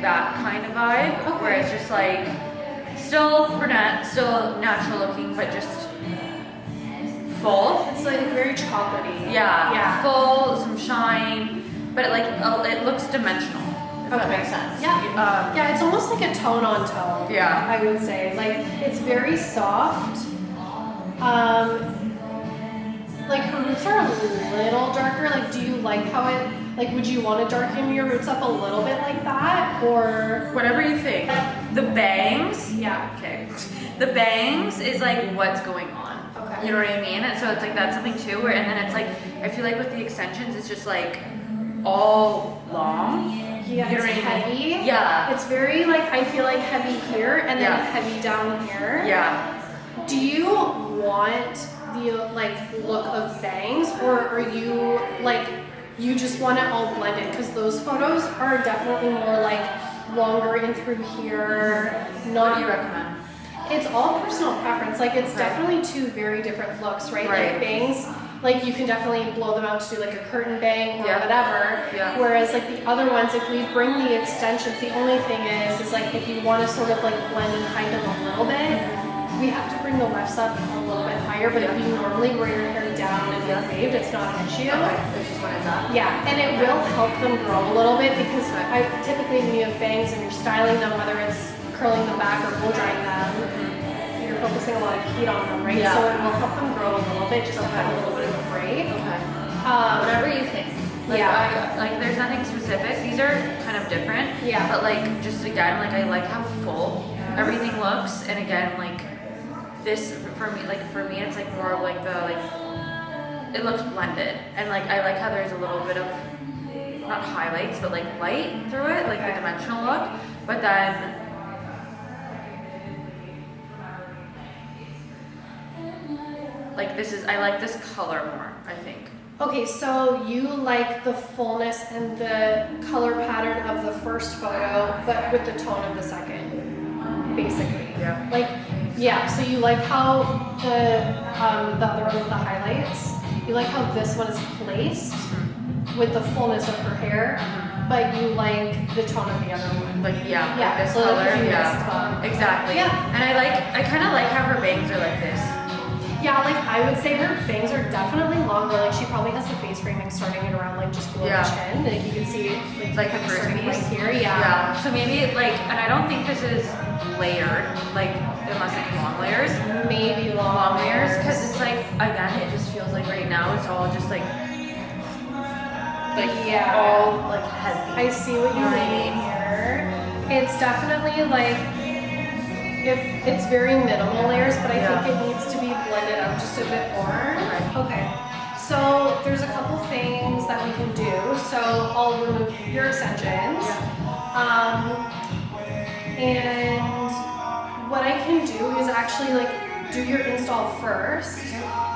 that kind of vibe, where it's just like still brunette, still natural looking, but just full. It's like very chocolatey. Yeah. Full, some shine, but it looks dimensional. If that makes sense. Yeah. Yeah, it's almost like a tone on tone. Yeah. I would say. Like, it's very soft. Like, her roots are a little darker. Like, do you like how it, like, would you want to darken your roots up a little bit like that? Or whatever you think. The bangs. Yeah. Okay. The bangs is like what's going on. Okay. You know what I mean? And so it's like that's something too, where, and then it's like, I feel like with the extensions, it's just like all long. Yeah, you know it's what I heavy. mean? Yeah. It's very, like, I feel like heavy here and then heavy down here. Yeah. Do you want the, like, look of bangs, or are you, like, you just want it all blended? Because those photos are definitely more, like, longer in through here. What do you recommend? It's all personal preference. Like, it's definitely two very different looks, right? Like, bangs, like, you can definitely blow them out to do like a curtain bang or whatever. Yeah. Whereas like the other ones, if we bring the extensions, the only thing is like if you want to sort of like blend and hide them a little bit, we have to bring the wefts up a little bit higher. But if you normally wear your hair down and get waved, it's not an issue. It's just what it's at. Yeah, and it will help them grow a little bit because typically when you have bangs and you're styling them, whether it's curling them back or blow drying them, you're focusing a lot of heat on them, right? So it will help them grow a little bit, just to have a little bit of a break. Okay. Whatever you think. Like, there's nothing specific. These are kind of different. Yeah. But like, just again, like I like how full everything looks, and again, like this for me, it's like more of like it looks blended, and like I like how there's a little bit of not highlights, but like light through it, like the dimensional look, but then. Like I like this color more, I think. Okay, so you like the fullness and the color pattern of the first photo, but with the tone of the second, basically. Yeah. Like, yeah, so you like how the other one with the highlights, you like how this one is placed with the fullness of her hair, but you like the tone of the other one. Like, like this so color, like exactly. Yeah. And I kind of like how her bangs are like this. Yeah, like I would say her bangs are definitely longer. Like she probably has the face framing starting at around like just below the chin. Like you can see like the first starting piece right here. Yeah. So maybe like, and I don't think this is layered, like unless it's long layers. Maybe long layers, because it's like again, it just feels like right now it's all just like all like heavy. I see what you mean here. It's definitely like. If it's very minimal layers, but I think it needs to be blended out just a bit more. Okay. So there's a couple things that we can do. So I'll remove your extensions. And what I can do is actually like do your install first,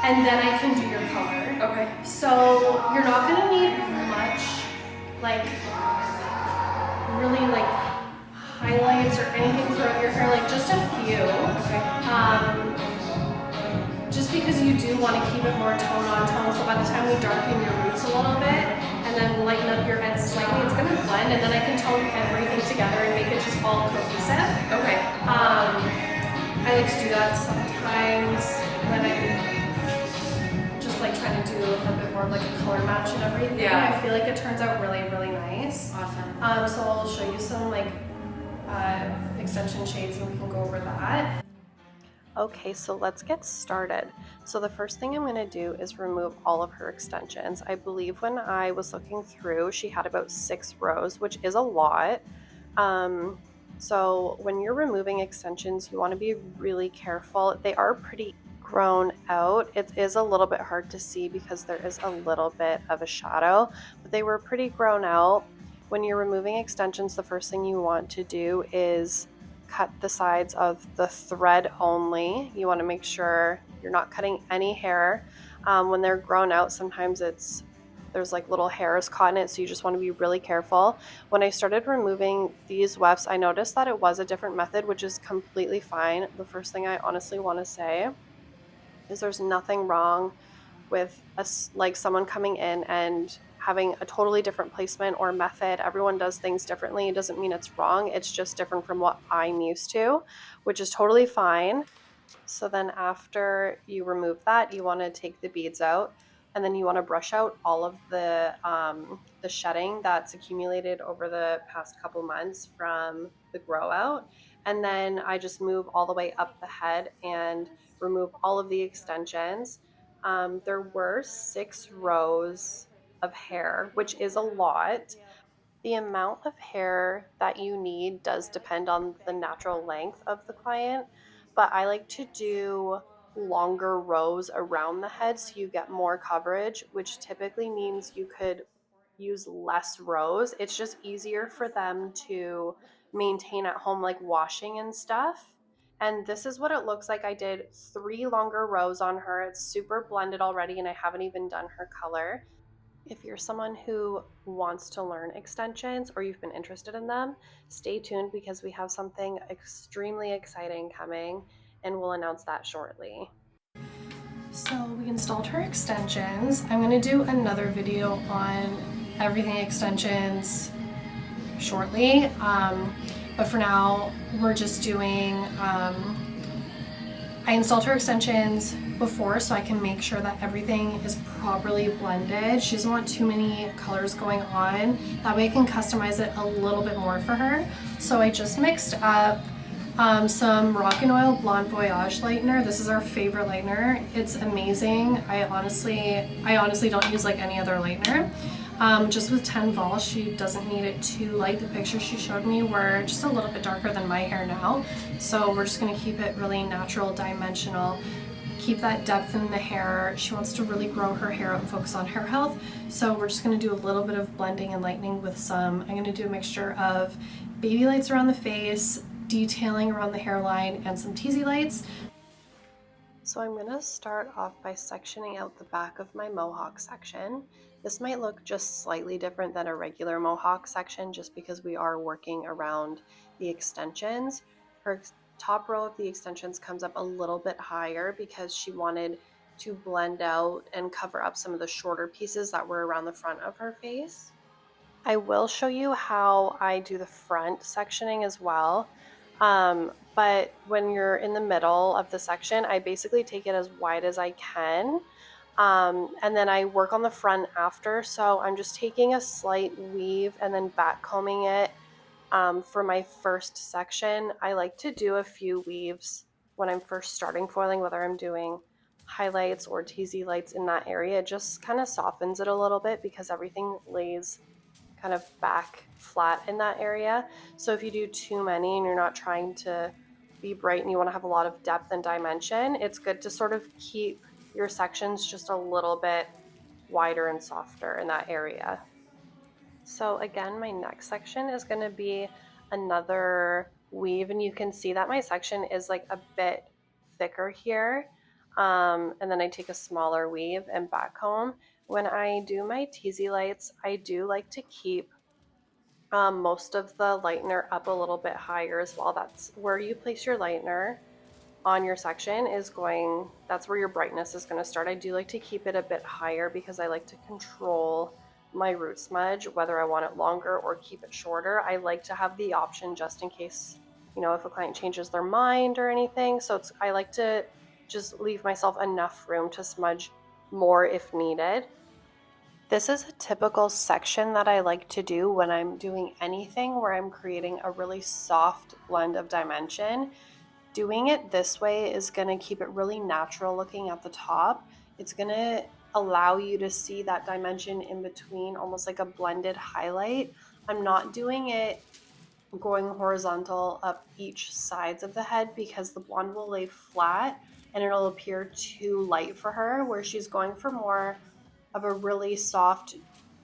and then I can do your color. Okay. So you're not gonna need much, like really like highlights or anything throughout your hair, like just a few. Just because you do want to keep it more tone on tone, so by the time we darken your roots a little bit and then lighten up your ends slightly, it's going to blend, and then I can tone everything together and make it just all cohesive. Okay. I like to do that sometimes when I'm just like trying to do a bit more of like a color match and everything. I feel like it turns out really, really nice. Awesome. So I'll show you some like extension shades and we can go over that. Okay, so let's get started. So the first thing I'm going to do is remove all of her extensions. I believe when I was looking through, she had about 6 rows, which is a lot. So when you're removing extensions, you want to be really careful. They are pretty grown out. It is a little bit hard to see because there is a little bit of a shadow, but they were pretty grown out. When you're removing extensions, the first thing you want to do is cut the sides of the thread only. You want to make sure you're not cutting any hair. When they're grown out, sometimes there's like little hairs caught in it, so you just want to be really careful. When I started removing these wefts, I noticed that it was a different method, which is completely fine. The first thing I honestly want to say is there's nothing wrong with like someone coming in and having a totally different placement or method. Everyone does things differently. It doesn't mean it's wrong. It's just different from what I'm used to, which is totally fine. So then after you remove that, you want to take the beads out, and then you want to brush out all of the shedding that's accumulated over the past couple months from the grow out. And then I just move all the way up the head and remove all of the extensions. There were 6 rows of hair, which is a lot. The amount of hair that you need does depend on the natural length of the client, but I like to do longer rows around the head so you get more coverage, which typically means you could use less rows. It's just easier for them to maintain at home, like washing and stuff. And this is what it looks like. I did 3 longer rows on her. It's super blended already, and I haven't even done her color. If you're someone who wants to learn extensions or you've been interested in them, stay tuned because we have something extremely exciting coming, and we'll announce that shortly. So we installed her extensions. I'm going to do another video on everything extensions shortly, but for now we're just doing I installed her extensions before so I can make sure that everything is properly blended. She doesn't want too many colors going on. That way I can customize it a little bit more for her. So I just mixed up some Moroccan Oil Blonde Voyage Lightener. This is our favorite lightener. It's amazing. I honestly don't use like any other lightener. Just with 10 vols, she doesn't need it too light. The pictures she showed me were just a little bit darker than my hair now. So we're just gonna keep it really natural, dimensional, keep that depth in the hair. She wants to really grow her hair out and focus on hair health. So we're just gonna do a little bit of blending and lightening with I'm gonna do a mixture of baby lights around the face, detailing around the hairline, and some tease-lights. So I'm going to start off by sectioning out the back of my mohawk section. This might look just slightly different than a regular mohawk section just because we are working around the extensions. Her top row of the extensions comes up a little bit higher because she wanted to blend out and cover up some of the shorter pieces that were around the front of her face. I will show you how I do the front sectioning as well. But when you're in the middle of the section, I basically take it as wide as I can. And then I work on the front after. So I'm just taking a slight weave and then back combing it. For my first section, I like to do a few weaves when I'm first starting foiling, whether I'm doing highlights or tease-lights in that area. It just kind of softens it a little bit because everything lays kind of back flat in that area. So if you do too many and you're not trying to be bright and you want to have a lot of depth and dimension, it's good to sort of keep your sections just a little bit wider and softer in that area. So again, my next section is going to be another weave, and you can see that my section is like a bit thicker here. And then I take a smaller weave and back comb. When I do my tease-lights, I do like to keep most of the lightener up a little bit higher as well. That's where you place your lightener on your section that's where your brightness is going to start. I do like to keep it a bit higher because I like to control my root smudge, whether I want it longer or keep it shorter. I like to have the option just in case, if a client changes their mind or anything. So I like to just leave myself enough room to smudge more if needed. This is a typical section that I like to do when I'm doing anything where I'm creating a really soft blend of dimension. Doing it this way is going to keep it really natural looking at the top. It's going to allow you to see that dimension in between, almost like a blended highlight. I'm not doing it going horizontal up each sides of the head because the blonde will lay flat and it'll appear too light for her, where she's going for more of a really soft,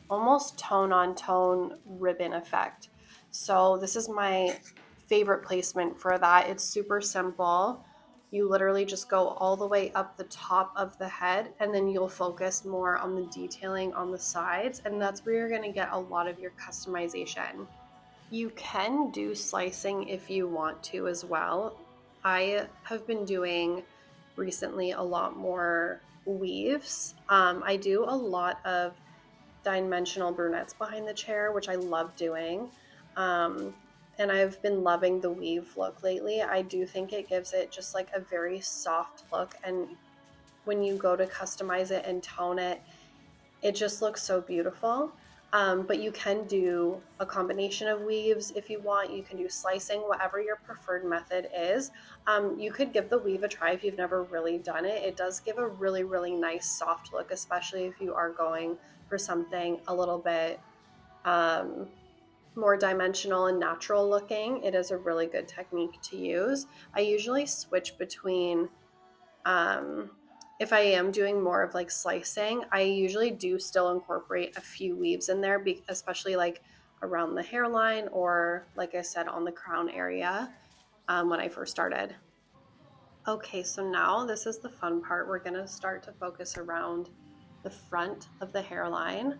almost tone on tone ribbon effect. So this is my favorite placement for that. It's super simple. You literally just go all the way up the top of the head, and then you'll focus more on the detailing on the sides, and that's where you're going to get a lot of your customization. You can do slicing if you want to as well. I have been doing recently a lot more weaves. I do a lot of dimensional brunettes behind the chair, which I love doing. And I've been loving the weave look lately. I do think it gives it just like a very soft look, and when you go to customize it and tone it, it just looks so beautiful. But you can do a combination of weaves if you want. You can do slicing, whatever your preferred method is. You could give the weave a try if you've never really done it. It does give a really, really nice soft look, especially if you are going for something a little bit more dimensional and natural looking. It is a really good technique to use. I usually switch between if I am doing more of like slicing, I usually do still incorporate a few weaves in there, especially like around the hairline or, like I said, on the crown area when I first started. Okay, so now this is the fun part. We're going to start to focus around the front of the hairline.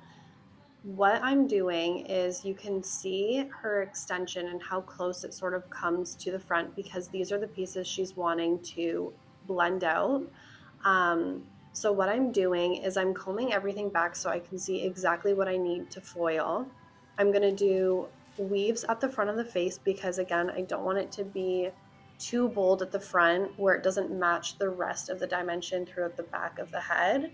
What I'm doing is you can see her extension and how close it sort of comes to the front, because these are the pieces she's wanting to blend out. So what I'm doing is I'm combing everything back so I can see exactly what I need to foil. I'm going to do weaves at the front of the face because, again, I don't want it to be too bold at the front where it doesn't match the rest of the dimension throughout the back of the head.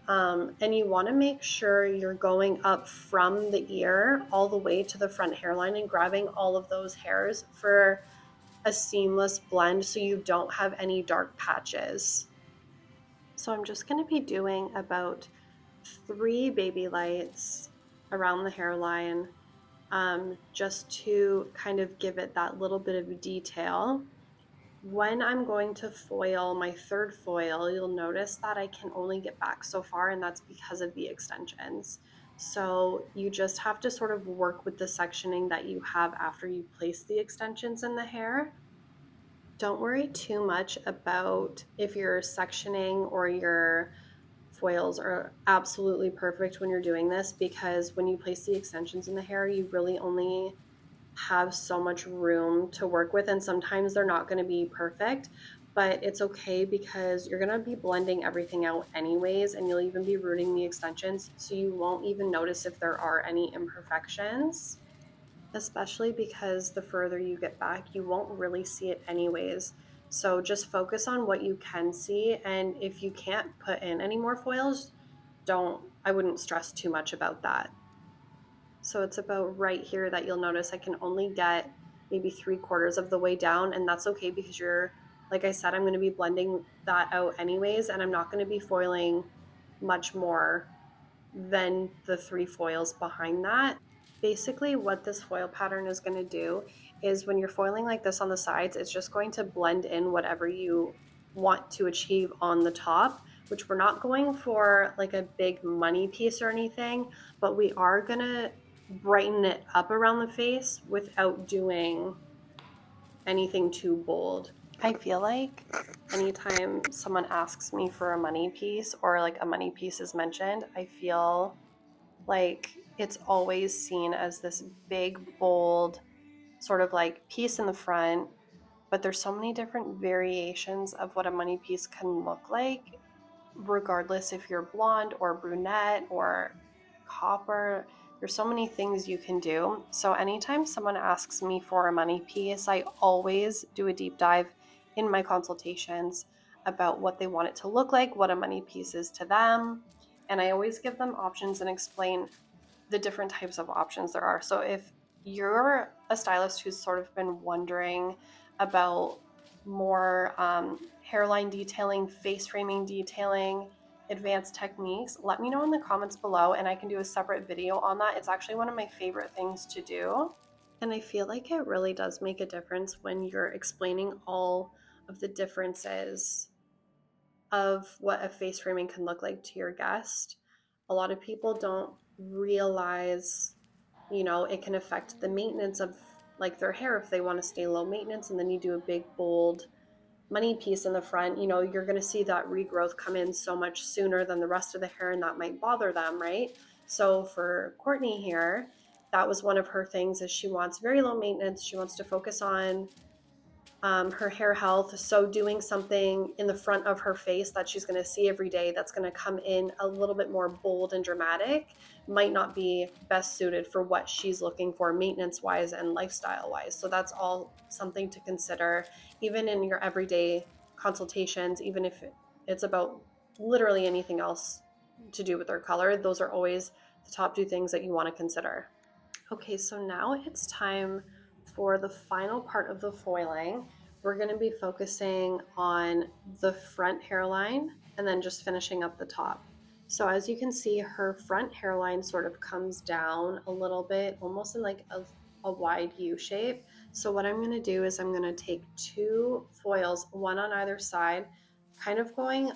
And you want to make sure you're going up from the ear all the way to the front hairline and grabbing all of those hairs for a seamless blend so you don't have any dark patches. So I'm just going to be doing about 3 baby lights around the hairline, just to kind of give it that little bit of detail. When I'm going to foil my third foil, you'll notice that I can only get back so far, and that's because of the extensions. So you just have to sort of work with the sectioning that you have after you place the extensions in the hair. Don't worry too much about if your sectioning or your foils are absolutely perfect when you're doing this, because when you place the extensions in the hair, you really only have so much room to work with, and sometimes they're not going to be perfect, but it's okay because you're going to be blending everything out anyways, and you'll even be rooting the extensions, so you won't even notice if there are any imperfections, especially because the further you get back, you won't really see it anyways. So just focus on what you can see, and if you can't put in any more foils, I wouldn't stress too much about that. So it's about right here that you'll notice I can only get maybe 3/4 of the way down, and that's okay because like I said, I'm going to be blending that out anyways, and I'm not going to be foiling much more than the 3 foils behind that. Basically what this foil pattern is going to do is when you're foiling like this on the sides, it's just going to blend in whatever you want to achieve on the top, which we're not going for like a big money piece or anything, but we are going to brighten it up around the face without doing anything too bold. I feel like anytime someone asks me for a money piece or like a money piece is mentioned, I feel like it's always seen as this big, bold sort of like piece in the front, but there's so many different variations of what a money piece can look like, regardless if you're blonde or brunette or copper. There's so many things you can do. So anytime someone asks me for a money piece, I always do a deep dive in my consultations about what they want it to look like, what a money piece is to them, and I always give them options and explain the different types of options there are. So if you're a stylist who's sort of been wondering about more hairline detailing, face framing detailing, advanced techniques, let me know in the comments below and I can do a separate video on that. It's actually one of my favorite things to do. And I feel like it really does make a difference when you're explaining all of the differences of what a face framing can look like to your guest. A lot of people don't realize, it can affect the maintenance of like their hair if they want to stay low maintenance, and then you do a big bold money piece in the front, you're going to see that regrowth come in so much sooner than the rest of the hair, and that might bother them, right? So for Courtney here, that was one of her things, is she wants very low maintenance. She wants to focus on her hair health. So doing something in the front of her face that she's going to see every day that's going to come in a little bit more bold and dramatic might not be best suited for what she's looking for maintenance wise and lifestyle wise. So that's all something to consider even in your everyday consultations, even if it's about literally anything else to do with their color. Those are always the top two things that you want to consider. Okay, so now it's time for the final part of the foiling. We're going to be focusing on the front hairline and then just finishing up the top. So as you can see, her front hairline sort of comes down a little bit, almost in like a wide U shape. So what I'm going to do is I'm going to take 2 foils, one on either side, kind of going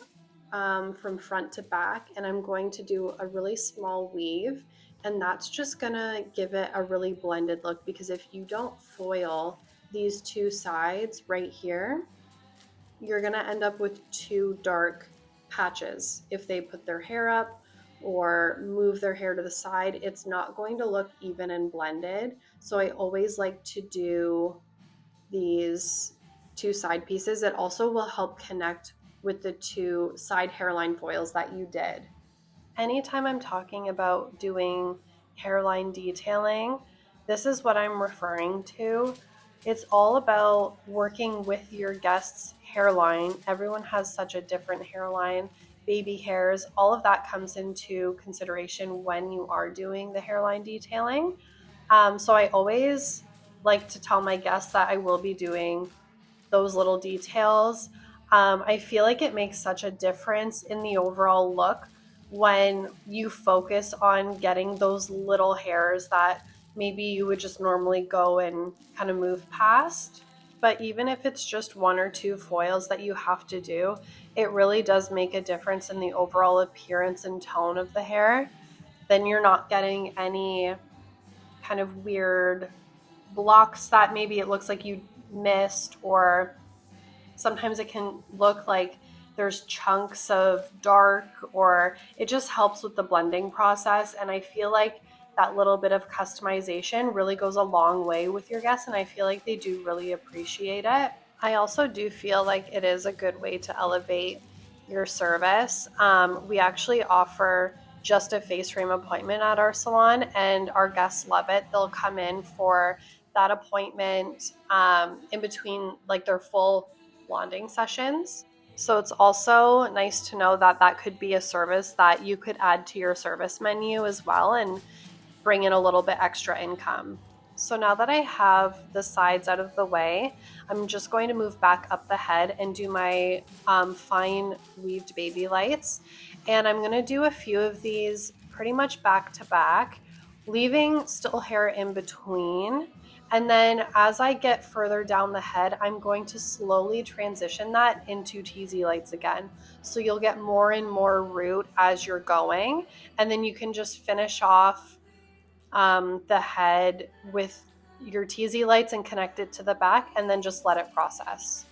from front to back, and I'm going to do a really small weave, and that's just gonna give it a really blended look, because if you don't foil these 2 sides right here, you're gonna end up with 2 dark patches. If they put their hair up or move their hair to the side, it's not going to look even and blended. So I always like to do these 2 side pieces. It also will help connect with the 2 side hairline foils that you did. Anytime I'm talking about doing hairline detailing, this is what I'm referring to. It's all about working with your guest's hairline. Everyone has such a different hairline, baby hairs, all of that comes into consideration when you are doing the hairline detailing. So I always like to tell my guests that I will be doing those little details. I feel like it makes such a difference in the overall look when you focus on getting those little hairs that maybe you would just normally go and kind of move past. But even if it's just 1 or 2 foils that you have to do, it really does make a difference in the overall appearance and tone of the hair. Then you're not getting any kind of weird blocks that maybe it looks like you missed, or sometimes it can look like there's chunks of dark, or it just helps with the blending process. And I feel like that little bit of customization really goes a long way with your guests, and I feel like they do really appreciate it. I also do feel like it is a good way to elevate your service. We actually offer just a face frame appointment at our salon, and our guests love it. They'll come in for that appointment in between like their full blonding sessions. So it's also nice to know that that could be a service that you could add to your service menu as well and bring in a little bit extra income. So now that I have the sides out of the way, I'm just going to move back up the head and do my fine weaved baby lights. And I'm going to do a few of these pretty much back to back, leaving still hair in between. And then as I get further down the head, I'm going to slowly transition that into tease-lights again. So you'll get more and more root as you're going. And then you can just finish off the head with your tease-lights and connect it to the back, and then just let it process.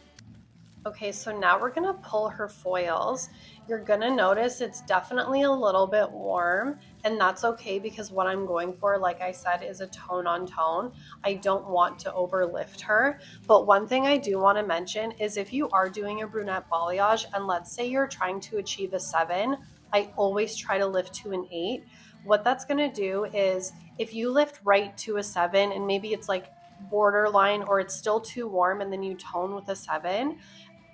Okay, so now we're gonna pull her foils. You're gonna notice it's definitely a little bit warm, and that's okay, because what I'm going for, like I said, is a tone on tone. I don't want to overlift her. But one thing I do want to mention is if you are doing a brunette balayage, and let's say you're trying to achieve a 7, I always try to lift to an 8. What that's gonna do is if you lift right to a 7 and maybe it's like borderline or it's still too warm, and then you tone with a 7,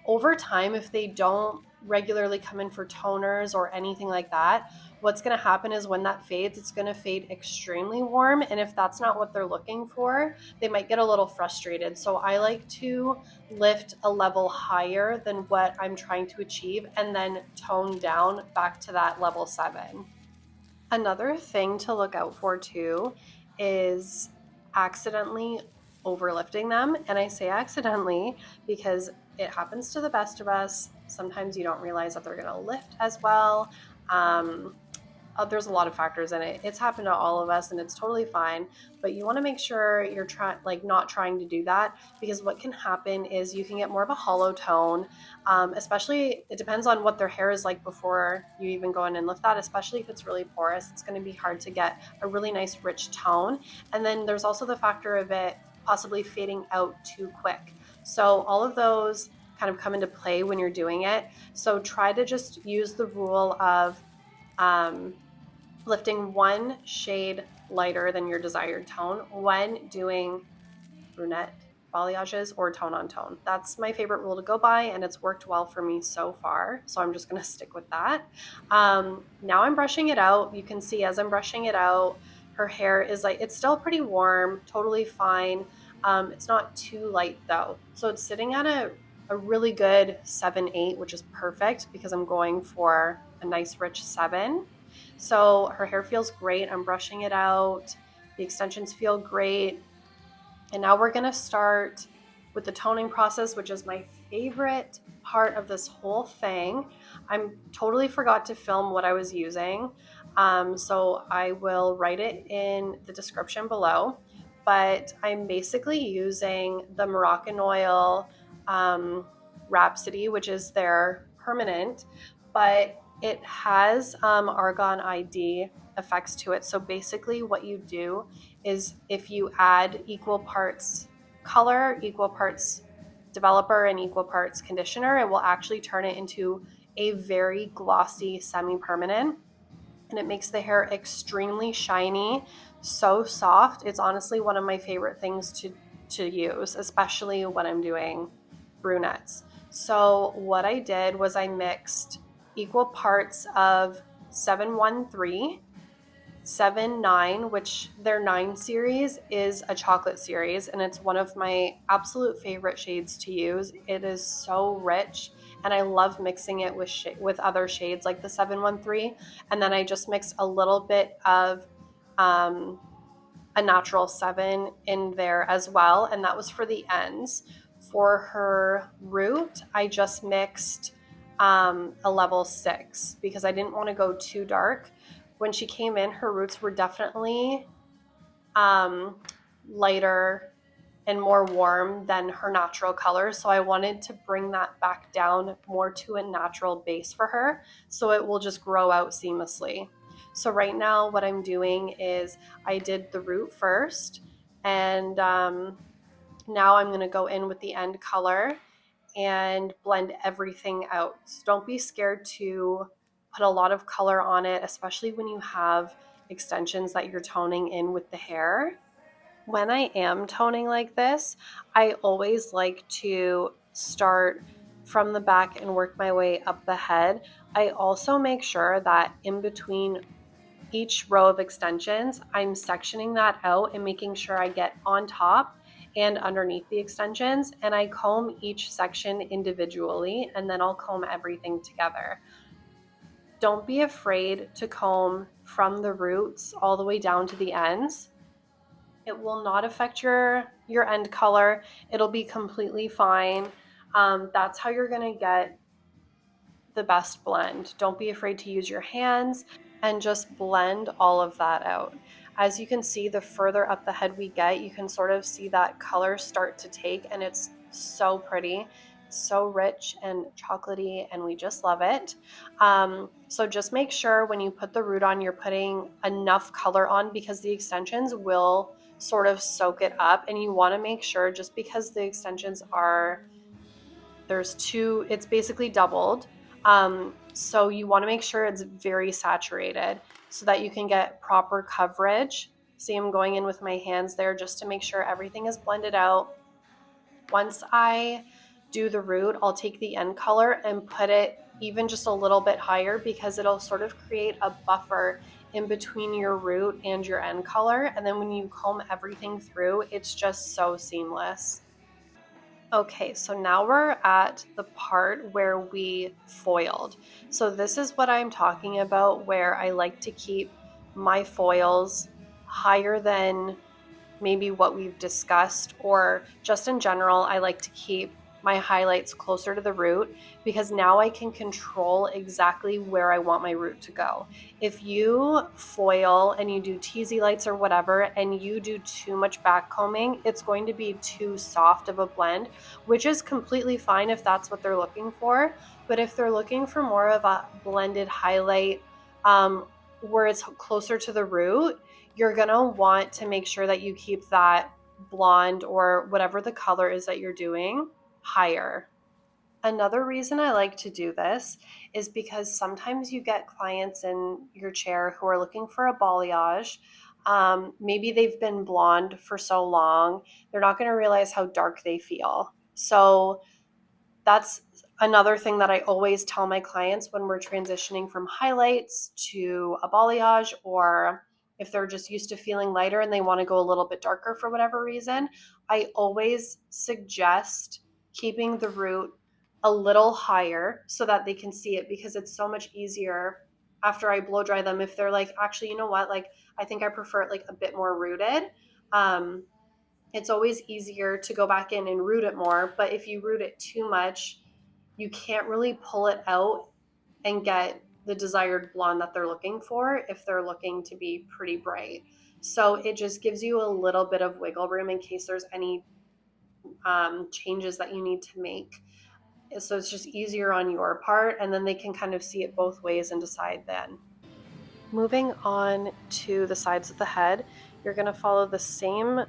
over time, if they don't regularly come in for toners or anything like that, what's going to happen is when that fades, it's going to fade extremely warm. And if that's not what they're looking for, they might get a little frustrated. So I like to lift a level higher than what I'm trying to achieve and then tone down back to that level 7. Another thing to look out for too is accidentally overlifting them. And I say accidentally because it happens to the best of us. Sometimes you don't realize that they're going to lift as well. There's a lot of factors in it. It's happened to all of us, and it's totally fine. But you want to make sure you're not trying to do that, because what can happen is you can get more of a hollow tone. Especially, it depends on what their hair is like before you even go in and lift that. Especially if it's really porous, it's going to be hard to get a really nice rich tone. And then there's also the factor of it possibly fading out too quick. So all of those kind of come into play when you're doing it. So try to just use the rule of lifting one shade lighter than your desired tone when doing brunette balayages or tone on tone. That's my favorite rule to go by, and it's worked well for me so far. So I'm just going to stick with that. Now I'm brushing it out. You can see as I'm brushing it out, her hair is like, it's still pretty warm, totally fine. It's not too light though. So it's sitting at a really good 7-8, which is perfect because I'm going for a nice rich 7. So her hair feels great. I'm brushing it out. The extensions feel great. And now we're going to start with the toning process, which is my favorite part of this whole thing. I totally forgot to film what I was using. So I will write it in the description below. But I'm basically using the Moroccan Oil Rhapsody, which is their permanent, but it has argon ID effects to it. So basically what you do is if you add equal parts color, equal parts developer, and equal parts conditioner, it will actually turn it into a very glossy semi-permanent, and it makes the hair extremely shiny, so soft. It's honestly one of my favorite things to use, especially when I'm doing brunettes. So what I did was I mixed equal parts of 713, 7-9, which their 9 series is a chocolate series, and it's one of my absolute favorite shades to use. It is so rich, and I love mixing it with other shades like the 713. And then I just mixed a little bit of a natural 7 in there as well, and that was for the ends. For her root, I just mixed a level 6 because I didn't want to go too dark. When she came in, her roots were definitely lighter and more warm than her natural color. So I wanted to bring that back down more to a natural base for her so it will just grow out seamlessly. So right now what I'm doing is I did the root first, and now I'm going to go in with the end color and blend everything out. So don't be scared to put a lot of color on it, especially when you have extensions that you're toning in with the hair. When I am toning like this, I always like to start from the back and work my way up the head. I also make sure that in between each row of extensions, I'm sectioning that out and making sure I get on top and underneath the extensions, and I comb each section individually, and then I'll comb everything together. Don't be afraid to comb from the roots all the way down to the ends. It will not affect your end color. It'll be completely fine. That's how you're going to get the best blend. Don't be afraid to use your hands and just blend all of that out. As you can see, the further up the head we get, you can sort of see that color start to take, and it's so pretty. It's so rich and chocolatey, and we just love it. So just make sure when you put the root on, you're putting enough color on because the extensions will sort of soak it up, and you want to make sure, just because the extensions are, there's 2, it's basically doubled. So you want to make sure it's very saturated so that you can get proper coverage. See, I'm going in with my hands there just to make sure everything is blended out. Once I do the root, I'll take the end color and put it even just a little bit higher because it'll sort of create a buffer in between your root and your end color. And then when you comb everything through, it's just so seamless. Okay, so now we're at the part where we foiled. So this is what I'm talking about, where I like to keep my foils higher than maybe what we've discussed, or just in general, I like to keep my highlights closer to the root because now I can control exactly where I want my root to go. If you foil and you do tease-lights or whatever and you do too much back combing, it's going to be too soft of a blend, which is completely fine if that's what they're looking for. But if they're looking for more of a blended highlight where it's closer to the root, you're gonna want to make sure that you keep that blonde or whatever the color is that you're doing higher. Another reason I like to do this is because sometimes you get clients in your chair who are looking for a balayage. Maybe they've been blonde for so long, they're not going to realize how dark they feel. So that's another thing that I always tell my clients when we're transitioning from highlights to a balayage, or if they're just used to feeling lighter and they want to go a little bit darker for whatever reason. I always suggest keeping the root a little higher so that they can see it, because it's so much easier after I blow dry them if they're like, actually, you know what, like I think I prefer it like a bit more rooted. It's always easier to go back in and root it more, but if you root it too much, you can't really pull it out and get the desired blonde that they're looking for if they're looking to be pretty bright. So it just gives you a little bit of wiggle room in case there's any changes that you need to make. So it's just easier on your part, and then they can kind of see it both ways and decide then. Moving on to the sides of the head, you're going to follow the same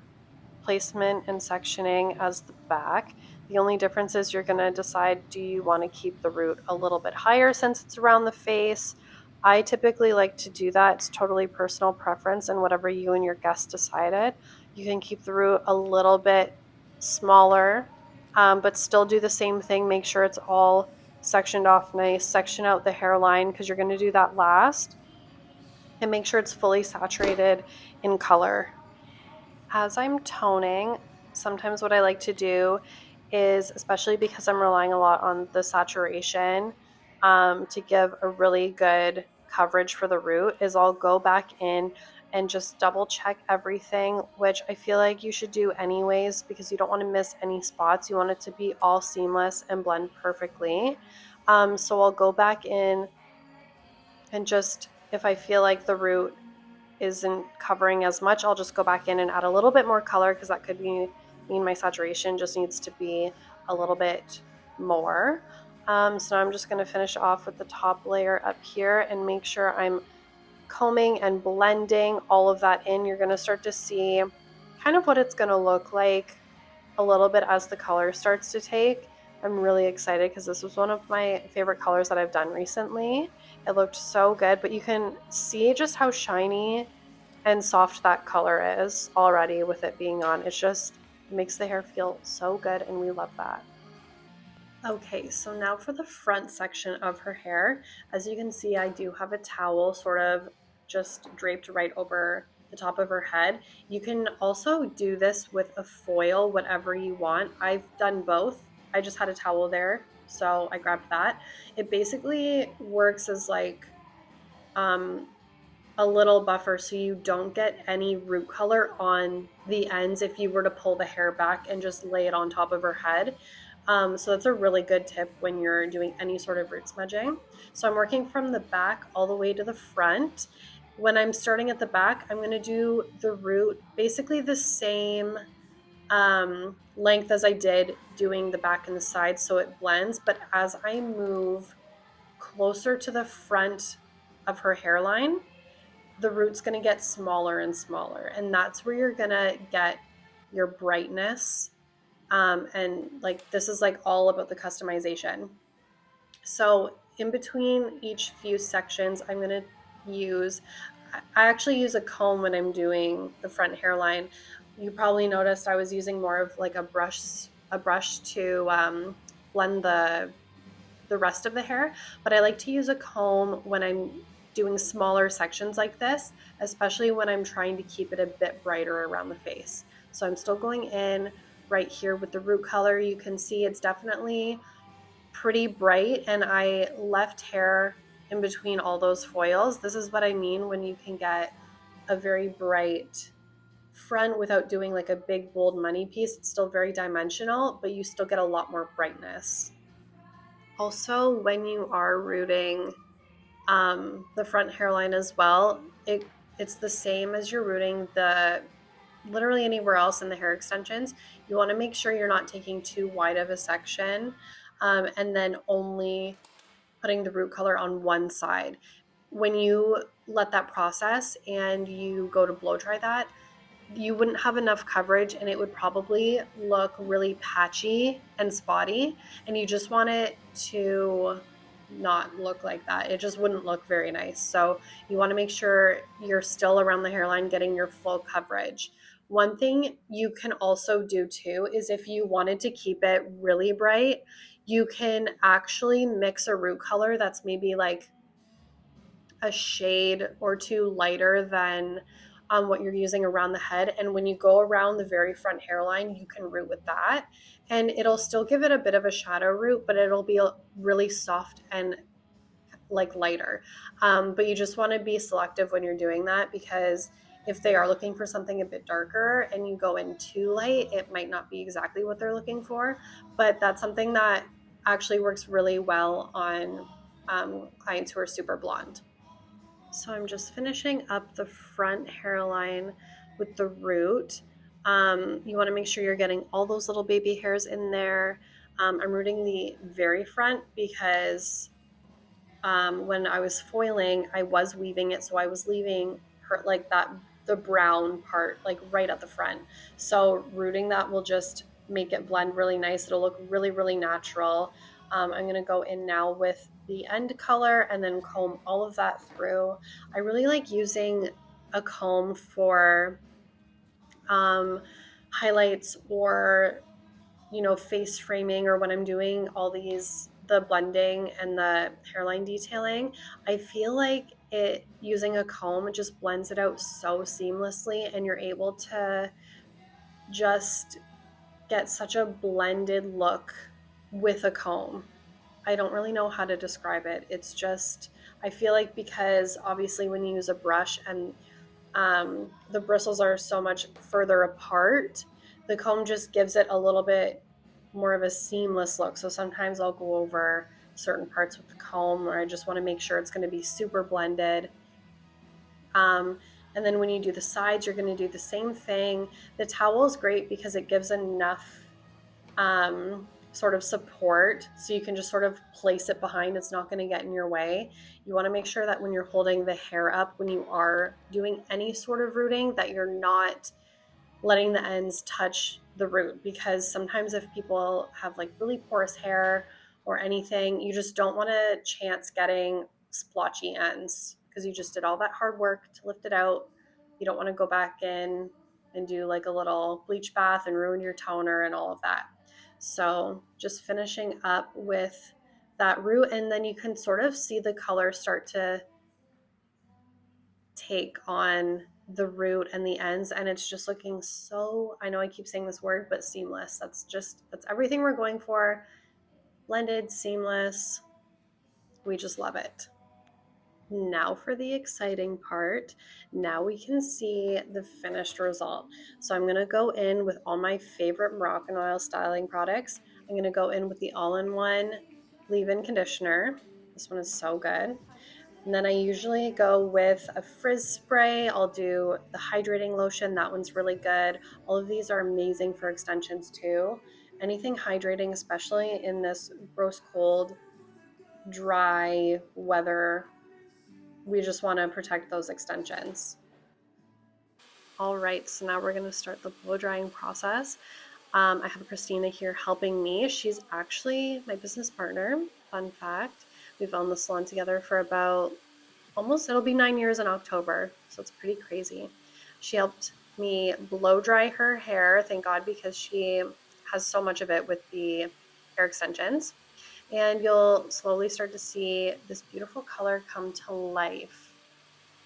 placement and sectioning as the back. The only difference is you're going to decide, do you want to keep the root a little bit higher since it's around the face? I typically like to do that. It's totally personal preference, and whatever you and your guest decided. You can keep the root a little bit smaller, but still do the same thing. Make sure it's all sectioned off nice. Section out the hairline because you're going to do that last, and make sure it's fully saturated in color. As I'm toning, sometimes what I like to do is, especially because I'm relying a lot on the saturation to give a really good coverage for the root, is I'll go back in and just double check everything, which I feel like you should do anyways because you don't want to miss any spots. You want it to be all seamless and blend perfectly. So I'll go back in and just, if I feel like the root isn't covering as much, I'll just go back in and add a little bit more color, because that could mean my saturation just needs to be a little bit more. So I'm just going to finish off with the top layer up here and make sure I'm combing and blending all of that in. You're going to start to see kind of what it's going to look like a little bit as the color starts to take. I'm really excited because this was one of my favorite colors that I've done recently. It looked so good, but you can see just how shiny and soft that color is already with it being on. It makes the hair feel so good, and we love that. Okay, so now for the front section of her hair. As you can see, I do have a towel sort of just draped right over the top of her head. You can also do this with a foil, whatever you want. I've done both. I just had a towel there, so I grabbed that. It basically works as like a little buffer so you don't get any root color on the ends if you were to pull the hair back and just lay it on top of her head. So that's a really good tip when you're doing any sort of root smudging. So I'm working from the back all the way to the front. When I'm starting at the back, I'm going to do the root basically the same length as I did doing the back and the sides, so it blends. But as I move closer to the front of her hairline, the root's going to get smaller and smaller, and that's where you're going to get your brightness. And like this is like all about the customization. So in between each few sections, I'm going to I actually use a comb when I'm doing the front hairline. You probably noticed I was using more of like a brush to blend the rest of the hair, but I like to use a comb when I'm doing smaller sections like this, especially when I'm trying to keep it a bit brighter around the face. So I'm still going in right here with the root color. You can see it's definitely pretty bright, and I left hair in between all those foils. This is what I mean when you can get a very bright front without doing like a big bold money piece. It's still very dimensional, but you still get a lot more brightness. Also, when you are rooting the front hairline as well, it's the same as you're rooting literally anywhere else in the hair extensions. You want to make sure you're not taking too wide of a section, and then only putting the root color on one side. When you let that process and you go to blow dry that, you wouldn't have enough coverage and it would probably look really patchy and spotty, and you just want it to not look like that. It just wouldn't look very nice. So you want to make sure you're still around the hairline getting your full coverage. One thing you can also do too is if you wanted to keep it really bright, you can actually mix a root color that's maybe like a shade or two lighter than what you're using around the head. And when you go around the very front hairline, you can root with that. And it'll still give it a bit of a shadow root, but it'll be really soft and like lighter. But you just want to be selective when you're doing that, because if they are looking for something a bit darker and you go in too light, it might not be exactly what they're looking for. But that's something that actually works really well on clients who are super blonde. So I'm just finishing up the front hairline with the root. You want to make sure you're getting all those little baby hairs in there. I'm rooting the very front because when I was foiling, I was weaving it, so I was leaving her like that, the brown part, like right at the front. So rooting that will just make it blend really nice. It'll look really, really natural. I'm gonna go in now with the end color and then comb all of that through. I really like using a comb for highlights or face framing, or when I'm doing all the blending and the hairline detailing. I feel like it using a comb, it just blends it out so seamlessly, and you're able to just get such a blended look with a comb. I don't really know how to describe it. It's just, I feel like, because obviously when you use a brush and the bristles are so much further apart, the comb just gives it a little bit more of a seamless look. So sometimes I'll go over certain parts with the comb, or I just want to make sure it's going to be super blended. And then when you do the sides, you're going to do the same thing. The towel is great because it gives enough sort of support, so you can just sort of place it behind. It's not going to get in your way. You want to make sure that when you're holding the hair up, when you are doing any sort of rooting, that you're not letting the ends touch the root, because sometimes if people have like really porous hair or anything, you just don't want to chance getting splotchy ends, because you just did all that hard work to lift it out. You don't want to go back in and do like a little bleach bath and ruin your toner and all of that. So just finishing up with that root, and then you can sort of see the color start to take on the root and the ends, and it's just looking so, I know I keep saying this word, but seamless. That's everything we're going for. Blended, seamless. We just love it. Now for the exciting part. Now we can see the finished result. So I'm going to go in with all my favorite Moroccan oil styling products. I'm going to go in with the all-in-one leave-in conditioner. This one is so good. And then I usually go with a frizz spray. I'll do the hydrating lotion. That one's really good. All of these are amazing for extensions too. Anything hydrating, especially in this gross cold, dry weather, we just want to protect those extensions. All right, so now we're going to start the blow drying process. I have Christina here helping me. She's actually my business partner. Fun fact. We've owned the salon together for about it'll be 9 years in October, so it's pretty crazy. She helped me blow dry her hair, thank God, because she has so much of it with the hair extensions. And you'll slowly start to see this beautiful color come to life.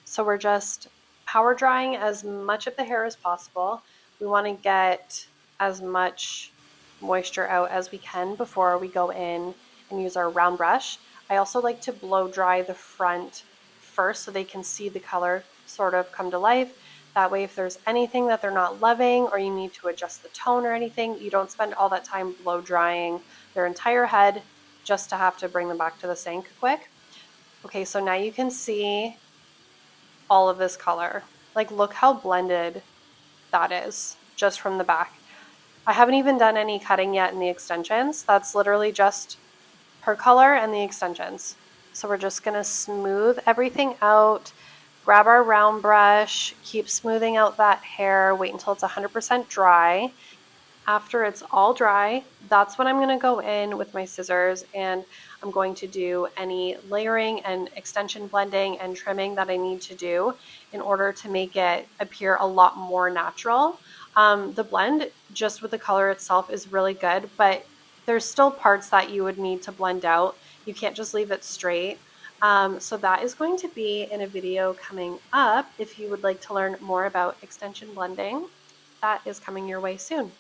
So we're just power drying as much of the hair as possible. We want to get as much moisture out as we can before we go in and use our round brush. I also like to blow dry the front first so they can see the color sort of come to life. That way, if there's anything that they're not loving or you need to adjust the tone or anything, you don't spend all that time blow drying their entire head just to have to bring them back to the sink quick. Okay, so now you can see all of this color. Like, look how blended that is just from the back. I haven't even done any cutting yet in the extensions. That's literally just her color and the extensions. So we're just gonna smooth everything out, grab our round brush, keep smoothing out that hair, wait until it's 100% dry. After it's all dry, that's when I'm going to go in with my scissors and I'm going to do any layering and extension blending and trimming that I need to do in order to make it appear a lot more natural. The blend just with the color itself is really good, but there's still parts that you would need to blend out. You can't just leave it straight. So that is going to be in a video coming up. If you would like to learn more about extension blending, that is coming your way soon.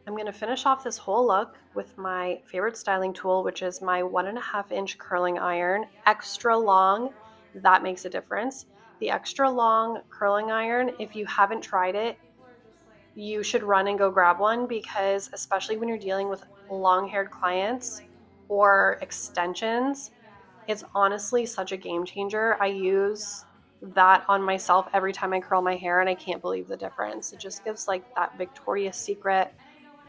I'm going to finish off this whole look with my favorite styling tool, which is my 1.5-inch curling iron. Extra long, that makes a difference. The extra long curling iron, if you haven't tried it, you should run and go grab one, because especially when you're dealing with long-haired clients or extensions, it's honestly such a game changer. I use that on myself every time I curl my hair and I can't believe the difference. It just gives like that Victoria's Secret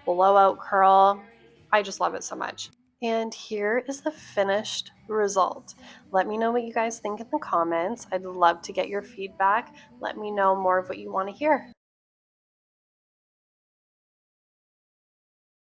blowout curl. I just love it so much. And here is the finished result. Let me know what you guys think in the comments. I'd love to get your feedback. Let me know more of what you want to hear.